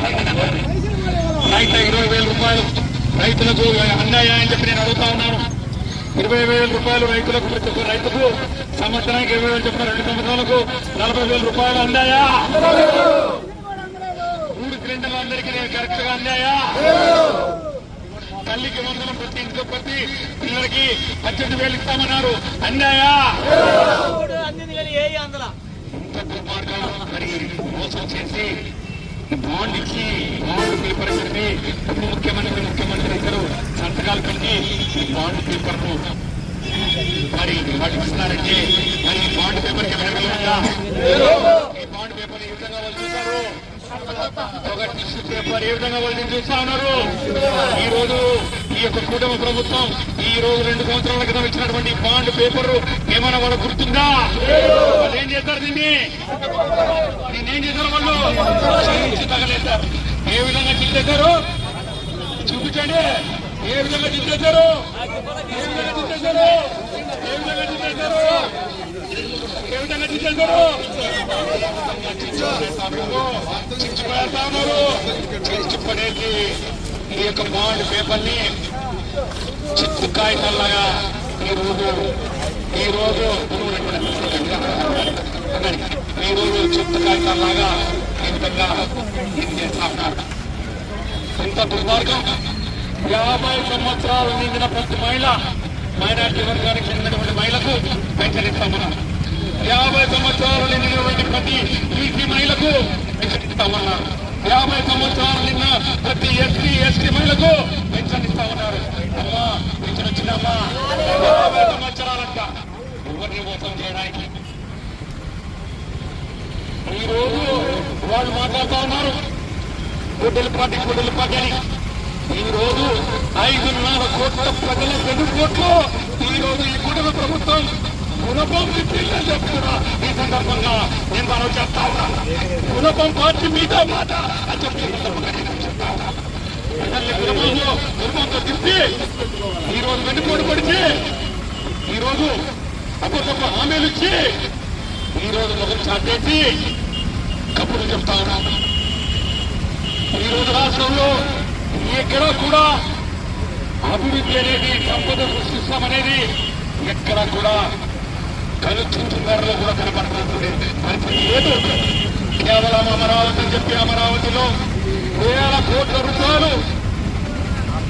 రైతు 20,000 రూపాయలు రైతులకు అన్నాయా అని చెప్పి నేను అడుగుతా ఉన్నాను. 20,000 రూపాయలు రైతులకు ప్రతి ఒక్క రైతుకు సంవత్సరానికి 20,000 చెప్పిన 2 సంవత్సరాలకు 40,000 రూపాయలు అందాయా? 3 సిలిండర్లు అందరికీ కరెక్ట్ గా అందాయా? తల్లికి వందనం ప్రతి ఇంట్లో ప్రతి పిల్లలకి 18,000 ఇస్తామన్నారు, అందాయా? మోసం చేసి బాండ్ ఇచ్చి బాండ్ పేపర్ పెట్టి ముఖ్యమంత్రి ఇద్దరు సంతకాలు పెట్టి బాండ్ పేపర్ ను మరి వాటికి ఇస్తున్నారంటే మరి బాండ్ పేపర్ కి వెళ్ళగలరా? ఈ బాండ్ పేపర్ ఏ విధంగా వాళ్ళు చూశారు? ఒక టిష్యూ పేపర్ ఏ విధంగా వాళ్ళు చూస్తా ఉన్నారు? ఈ రోజు ఈ యొక్క కుటుంబ ప్రభుత్వం ఈ రోజు 2 సంవత్సరాల క్రితం ఇచ్చినటువంటి బాండ్ పేపర్ ఏమైనా వాళ్ళకు గుర్తుందా? వాళ్ళు ఏం చేస్తారు? దీన్నేం చేశారు? వాళ్ళు తగలేశారు. ఏ విధంగా చింతేశారు? చూపించండి. ఏ విధంగా చింతేశారు? ఏ విధంగా చింతేశారు? ఏ విధంగా చింతేశారు? ఏ విధంగా చింతేశారు? చిచ్చిపోయేస్తా ఉన్నారు. చిచ్చిపడేసి ఈ యొక్క బాండ్ పేపర్ ని చిత్తు కాగితాల్లాగా ఈ రోజు చిత్తు కాగితాల్లాగా ఈ విధంగా చేస్తా ఉన్నారు. ఇంత దుర్మార్గం. 50 సంవత్సరాలు నిండిన ప్రతి మహిళ మైనార్టీ వర్గానికి చెందినటువంటి మహిళకు పెన్షన్ ఇస్తామన్నారు. 50 సంవత్సరాలు నిండినటువంటి ప్రతి బీసీ మహిళకు పెన్షన్ ఇస్తామన్నారు. 50 సంవత్సరాలు నిన్న ప్రతి ఎస్టీ మహిళకు పెన్షన్ ఇస్తామన్నారు. అమ్మా పెన్షన్ వచ్చిందమ్మా. 50 సంవత్సరాలంట ఎవరిని మోసం చేయడానికి. ఈ రోజు వాళ్ళు మాట్లాడుతూ ఉన్నారు గుడ్డల పార్టీ అని. ఈ రోజు 5.5 కోట్ల ప్రజల వెన్నుపోట్లు ఈ రోజు ఈ కుటుంబ ప్రభుత్వం గుణపం తిప్పిందని చెప్తున్నా. ఈ సందర్భంగా నేను మనం చెప్తా ఉన్నాను, గుణపం పార్టీ మీద మాట అని చెప్పి చెప్తా ఉన్నా. ప్రజల్ని గుణపంతో తిప్పి ఈ రోజు వెన్నుపోటు పడిచి ఈ రోజు అప్పటికప్ప హామీలు ఇచ్చి ఈ రోజు మొదలు చాటేసి కప్పులు చెప్తా ఉన్నాను. ఈ రోజు రాష్ట్రంలో ఎక్కడా కూడా అభివృద్ధి అనేది సంపద సృష్టిస్తామనేది ఎక్కడా కూడా కనుచుంటున్నారో కూడా కనపడుతుంది పరిస్థితి లేదు. కేవలం అమరావతి అని చెప్పి అమరావతిలో వేల కోట్ల రూపాయలు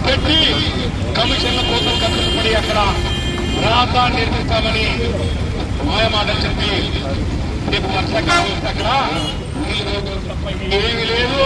పెట్టి కమిషన్ల కోసం ఖర్చు పడి అక్కడ ప్రాంతాన్ని నిర్మిస్తామని మాయమాటలు చెప్పి రేపు వర్షాకాలం అక్కడ ఏమీ లేదు.